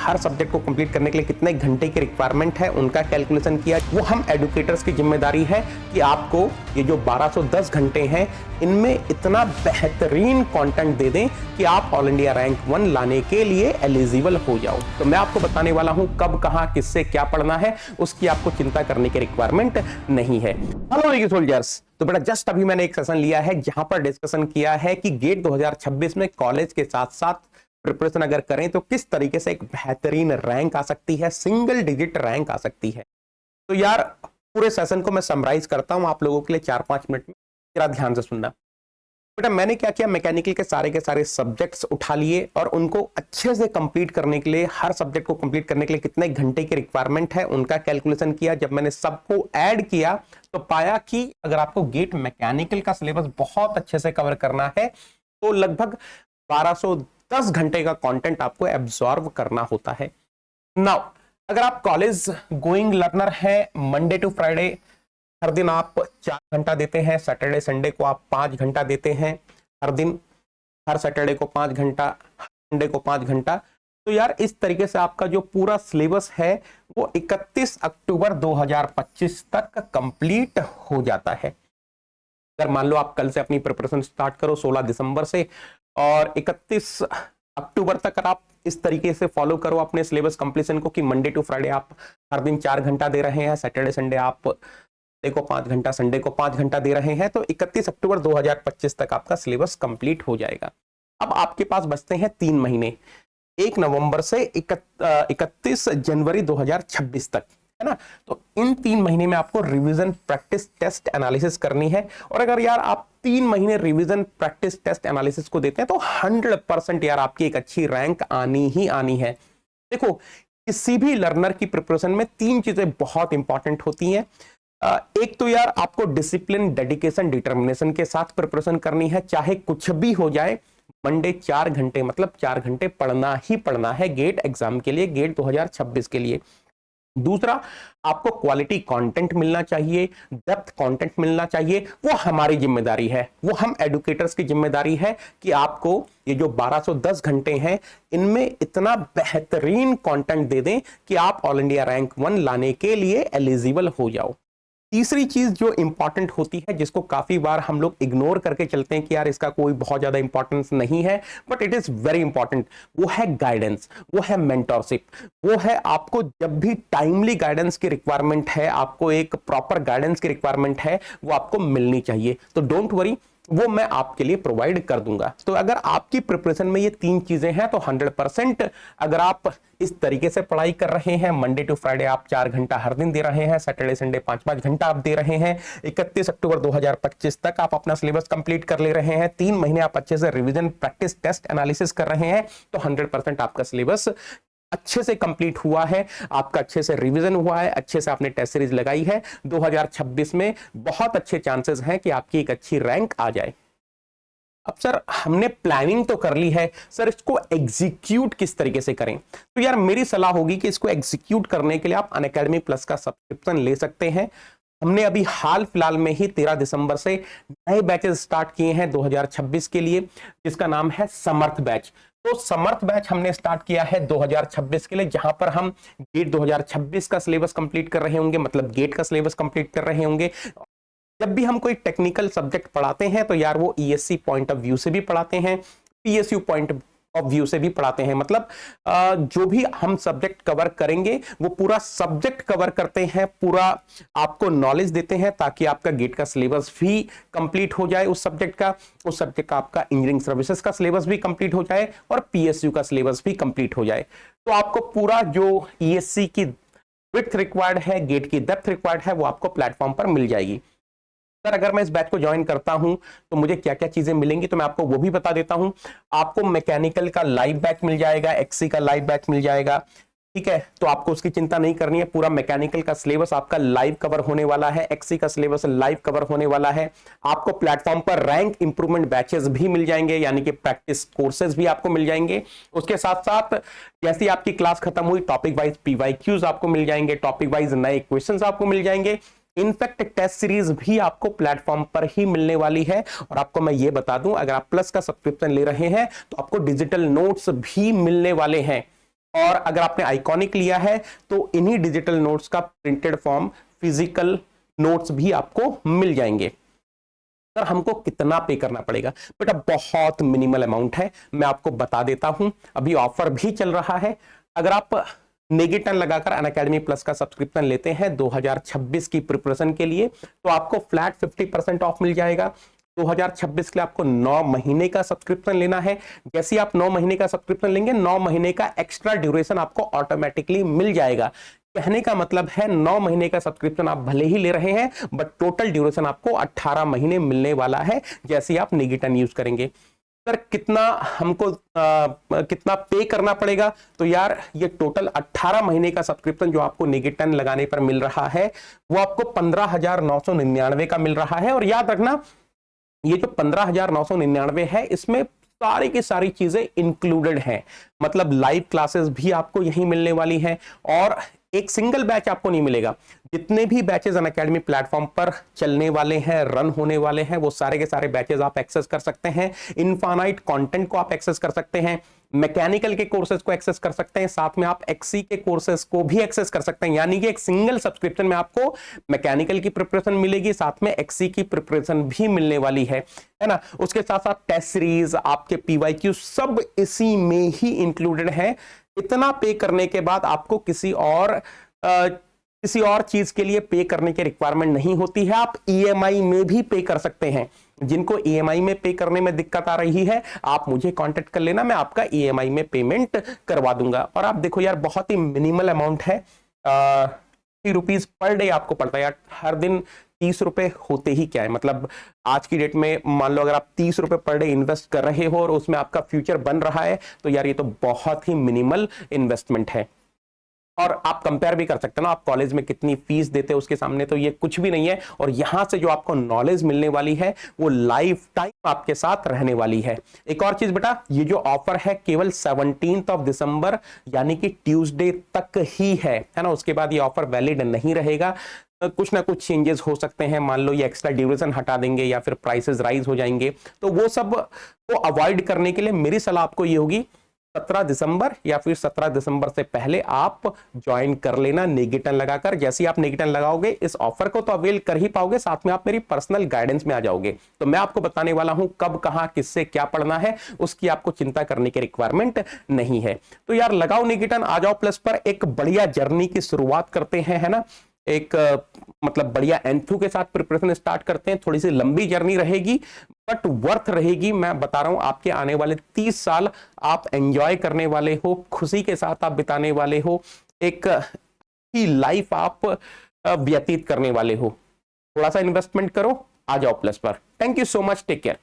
हर subject को complete करने के लिए कितने घंटे की रिक्वायरमेंट है उनका कैलकुलेशन किया। वो हम एडुकेटर्स की जिम्मेदारी है कि आपको ये जो 1210 घंटे हैं इनमें इतना बेहतरीन कंटेंट दे दें कि आप ऑल इंडिया रैंक 1 लाने के लिए एलिजिबल हो जाओ। तो मैं आपको बताने वाला हूं कब, कहां, किससे क्या पढ़ना है, उसकी आपको चिंता करने की रिक्वायरमेंट नहीं है। हेलो सोल्जर्स, तो बेटा जस्ट अभी मैंने एक सेशन लिया है जहां पर डिस्कशन किया है कि गेट 2026 में कॉलेज के साथ साथ प्रिपरेशन अगर करें तो किस तरीके से एक बेहतरीन रैंक आ सकती है, सिंगल डिजिट रैंक आ सकती है। तो यार पूरे सेशन को मैं समराइज करता हूं आप लोगों के लिए 4-5 मिनट में, जरा ध्यान से सुनना। बेटा मैंने क्या किया, मैकेनिकल के सारे सब्जेक्ट्स उठा लिए और उनको अच्छे से कंप्लीट करने के लिए, हर सब्जेक्ट को कंप्लीट करने के लिए कितने घंटे की रिक्वायरमेंट है उनका कैलकुलेशन किया। जब मैंने सबको ऐड किया तो पाया कि अगर आपको गेट मैकेनिकल का सिलेबस बहुत अच्छे से कवर करना है तो लगभग 1210 घंटे का कंटेंट आपको एब्जॉर्व करना होता है। नाउ अगर आप कॉलेज गोइंग लर्नर हैं, मंडे टू फ्राइडे हर दिन आप 4 घंटा देते हैं, सैटरडे संडे को आप 5 घंटा देते हैं, हर दिन, हर सैटरडे को 5 घंटा, संडे को 5 घंटा, तो यार इस तरीके से आपका जो पूरा सिलेबस है वो 31 अक्टूबर 2025 तक कंप्लीट हो जाता है। अगर मान लो आप कल से अपनी प्रिपरेशन स्टार्ट करो 16 दिसंबर से और 31 अक्टूबर तक अगर आप इस तरीके से फॉलो करो अपने सिलेबस कंप्लीशन को कि मंडे टू फ्राइडे आप हर दिन 4 घंटा दे रहे हैं, सैटरडे संडे आप को 5 घंटा, संडे को 5 घंटा दे रहे हैं, तो 31 अक्टूबर 2025 तक आपका सिलेबस कंप्लीट हो जाएगा। अब आपके पास बचते हैं 3 महीने, 1 नवंबर से 31 जनवरी 2026 तक, है ना। तो इन 3 महीने में आपको रिवीजन, प्रैक्टिस, टेस्ट, एनालिसिस करनी है। और अगर यार आप 3 महीने रिवीजन, प्रैक्टिस, टेस्ट, एनालिसिस को देते हैं तो 100% यार आपकी एक अच्छी रैंक आनी ही आनी है। देखो किसी भी लर्नर की प्रिपरेशन में 3 चीजें बहुत इंपॉर्टेंट होती हैं। एक तो यार आपको डिसिप्लिन, डेडिकेशन, डिटर्मिनेशन के साथ प्रिपरेशन करनी है, चाहे कुछ भी हो जाए। मंडे 4 घंटे मतलब 4 घंटे पढ़ना ही पढ़ना है गेट एग्जाम के लिए, गेट 2026 के लिए। दूसरा, आपको क्वालिटी कंटेंट मिलना चाहिए, डेप्थ कंटेंट मिलना चाहिए, वो हमारी जिम्मेदारी है, वो हम एडुकेटर्स की जिम्मेदारी है कि आपको ये जो 1210 घंटे हैं इनमें इतना बेहतरीन कंटेंट दे दें कि आप ऑल इंडिया रैंक 1 लाने के लिए एलिजिबल हो जाओ। तीसरी चीज जो इंपॉर्टेंट होती है, जिसको काफी बार हम लोग इग्नोर करके चलते हैं कि यार इसका कोई बहुत ज्यादा इंपॉर्टेंस नहीं है, but it is very important, वो है गाइडेंस, वो है मेंटरशिप, वो है आपको जब भी टाइमली गाइडेंस की रिक्वायरमेंट है, आपको एक प्रॉपर गाइडेंस की रिक्वायरमेंट है, वो आपको मिलनी चाहिए। तो डोंट वरी, वो मैं आपके लिए प्रोवाइड कर दूंगा। तो अगर आपकी प्रिपरेशन में ये 3 चीजें हैं तो 100% अगर आप इस तरीके से पढ़ाई कर रहे हैं, मंडे टू फ्राइडे आप 4 घंटा हर दिन दे रहे हैं, सैटरडे संडे 5-5 घंटा आप दे रहे हैं, 31 अक्टूबर 2025 तक आप अपना सिलेबस कंप्लीट कर ले रहे हैं, 3 महीने आप अच्छे से रिवीजन, प्रैक्टिस, टेस्ट, एनालिसिस कर रहे हैं, तो 100% आपका सिलेबस अच्छे से कंप्लीट हुआ है, आपका अच्छे से रिवीजन हुआ है, अच्छे से आपने टेस्ट सीरीज लगाई है। 2026 में बहुत अच्छे चांसेस हैं कि आपकी एक अच्छी रैंक आ जाए। अब सर हमने प्लानिंग तो कर ली है, सर इसको एग्जीक्यूट किस तरीके से करें? तो यार मेरी सलाह होगी कि इसको एग्जीक्यूट करने के लिए आप अनअकैडमी प्लस का सब्सक्रिप्शन ले सकते हैं। हमने अभी हाल फिलहाल में ही 13 दिसंबर से नए बैचेस स्टार्ट किए हैं 2026 के लिए, जिसका नाम है समर्थ बैच। तो समर्थ बैच हमने स्टार्ट किया है 2026 के लिए, जहां पर हम गेट 2026 का सिलेबस कंप्लीट कर रहे होंगे, मतलब गेट का सिलेबस कंप्लीट कर रहे होंगे। जब भी हम कोई टेक्निकल सब्जेक्ट पढ़ाते हैं तो यार वो ईएससी पॉइंट ऑफ व्यू से भी पढ़ाते हैं, पीएसयू पॉइंट ऑफ व्यू से भी पढ़ाते हैं, मतलब जो भी हम सब्जेक्ट कवर करेंगे वो पूरा सब्जेक्ट कवर करते हैं, पूरा आपको नॉलेज देते हैं ताकि आपका गेट का सिलेबस भी कंप्लीट हो जाए, उस सब्जेक्ट का आपका इंजीनियरिंग सर्विसेज का सिलेबस भी कंप्लीट हो जाए और पीएसयू का सिलेबस भी कंप्लीट हो जाए। तो आपको पूरा जो ईएससी की विड्थ रिक्वायर्ड है, गेट की डेप्थ रिक्वायर्ड है, वो आपको प्लेटफॉर्म पर मिल जाएगी। सर अगर मैं इस बैच को ज्वाइन करता हूं तो मुझे क्या क्या चीजें मिलेंगी, तो मैं आपको वो भी बता देता हूं। आपको मैकेनिकल का लाइव बैच मिल जाएगा, एक्सी का लाइव बैच मिल जाएगा, ठीक है, तो आपको उसकी चिंता नहीं करनी है। पूरा मैकेनिकल का सिलेबस आपका लाइव कवर होने वाला है, एक्सी का सिलेबस लाइव कवर होने वाला है। आपको प्लेटफॉर्म पर रैंक इंप्रूवमेंट बैचेस भी मिल जाएंगे, यानी कि प्रैक्टिस कोर्सेज भी आपको मिल जाएंगे। उसके साथ साथ जैसे आपकी क्लास खत्म हुई टॉपिक वाइज पीवाईक्यूज आपको मिल जाएंगे, टॉपिक वाइज नए क्वेश्चंस आपको मिल जाएंगे। इनफैक्ट टेस्ट सीरीज भी आपको प्लेटफॉर्म पर ही मिलने वाली है। और आपको मैं ये बता दूं, अगर आप प्लस का सब्सक्रिप्शन ले रहे हैं तो आपको डिजिटल नोट्स भी मिलने वाले हैं। और अगर आपने आइकॉनिक लिया है तो इन्हीं डिजिटल नोट्स का प्रिंटेड फॉर्म, फिजिकल नोट्स भी आपको मिल जाएंगे। सर हमको कितना पे करना पड़ेगा? बेटा बहुत मिनिमल अमाउंट है, मैं आपको बता देता हूं। अभी ऑफर भी चल रहा है। अगर आप नेगेटन लगाकर अनअकैडमी प्लस का सब्सक्रिप्शन लेते हैं 2026 की प्रिपरेशन के लिए, तो आपको फ्लैट 50% ऑफ मिल जाएगा। 2026 के लिए आपको 9 महीने का सब्सक्रिप्शन लेना है। जैसे आप 9 महीने का सब्सक्रिप्शन लेंगे, 9 महीने का एक्स्ट्रा ड्यूरेशन आपको ऑटोमेटिकली मिल जाएगा। कहने का मतलब है 9 महीने का सब्सक्रिप्शन आप भले ही ले रहे हैं, बट टोटल ड्यूरेशन आपको 18 महीने मिलने वाला है जैसे आप नेगेटन यूज करेंगे। सर कितना हमको कितना पे करना पड़ेगा? तो यार ये टोटल 18 महीने का सब्सक्रिप्शन जो आपको नेगेटन लगाने पर मिल रहा है वो आपको 15,999 का मिल रहा है। और याद रखना ये जो 15,999 है इसमें सारी की सारी चीजें इंक्लूडेड हैं। मतलब लाइव क्लासेस भी आपको यहीं मिलने वाली हैं और एक सिंगल बैच आपको नहीं मिलेगा। जितने भी बैचेस अनअकैडमी प्लेटफॉर्म पर चलने वाले हैं, रन होने वाले हैं, वो सारे के सारे बैचेस आप एक्सेस कर सकते हैं। इनफाइनाइट कंटेंट को आप एक्सेस कर सकते हैं, मैकेनिकल के कोर्सेज को एक्सेस कर सकते हैं, साथ में आप एक्सी के कोर्सेज को भी एक्सेस कर सकते हैं। यानी कि एक सिंगल सब्सक्रिप्शन में आपको मैकेनिकल की प्रिपरेशन मिलेगी, साथ में एक्सी की प्रिपरेशन भी मिलने वाली है ना। उसके साथ साथ टेस्ट सीरीज, आपके पीवाईक्यू सब इसी में ही इंक्लूडेड है। इतना पे करने के बाद आपको किसी और चीज के लिए पे करने की रिक्वायरमेंट नहीं होती है। आप ईएमआई में भी पे कर सकते हैं। जिनको ईएमआई में पे करने में दिक्कत आ रही है आप मुझे कांटेक्ट कर लेना, मैं आपका ईएमआई में पेमेंट करवा दूंगा। और आप देखो यार बहुत ही मिनिमल अमाउंट है, 30 रुपीज पर डे आपको पड़ता है यार। हर दिन 30 रुपए होते ही क्या है, मतलब आज की डेट में मान लो अगर आप 30 रुपए पर डे इन्वेस्ट कर रहे हो और उसमें आपका फ्यूचर बन रहा है तो यार ये तो बहुत ही मिनिमल इन्वेस्टमेंट है। और आप कंपेयर भी कर सकते हैं ना, आप कॉलेज में कितनी फीस देते हैं उसके सामने तो ये कुछ भी नहीं है। और यहां से जो आपको नॉलेज मिलने वाली है वो लाइफ टाइम आपके साथ रहने वाली है। एक और चीज बेटा, ये जो ऑफर है केवल 17 दिसंबर यानी कि ट्यूसडे तक ही है ना। उसके बाद ये ऑफर वैलिड नहीं रहेगा। कुछ ना कुछ चेंजेस हो सकते हैं, मान लो ये एक्स्ट्रा ड्यूरेशन हटा देंगे या फिर प्राइसेस राइज हो जाएंगे, तो वो सब को अवॉइड करने के लिए मेरी सलाह आपको ये होगी 17 दिसंबर या फिर 17 दिसंबर से पहले आप ज्वाइन कर लेना नेगेटन लगाकर। जैसे ही आप नेगेटन लगाओगे इस ऑफर को तो अवेल कर ही पाओगे, साथ में आप मेरी पर्सनल गाइडेंस में आ जाओगे। तो मैं आपको बताने वाला हूं कब कहां किससे क्या पढ़ना है, उसकी आपको चिंता करने की रिक्वायरमेंट नहीं है। तो यार लगाओ नेगेटन, आ जाओ प्लस पर, एक बढ़िया जर्नी की शुरुआत करते हैं, है ना। एक मतलब बढ़िया एंथू के साथ प्रिपरेशन स्टार्ट करते हैं। थोड़ी सी लंबी जर्नी रहेगी बट वर्थ रहेगी। मैं बता रहा हूं आपके आने वाले 30 साल आप एंजॉय करने वाले हो, खुशी के साथ आप बिताने वाले हो, एक ही लाइफ आप व्यतीत करने वाले हो। थोड़ा सा इन्वेस्टमेंट करो, आ जाओ प्लस पर। Thank you so much, take care.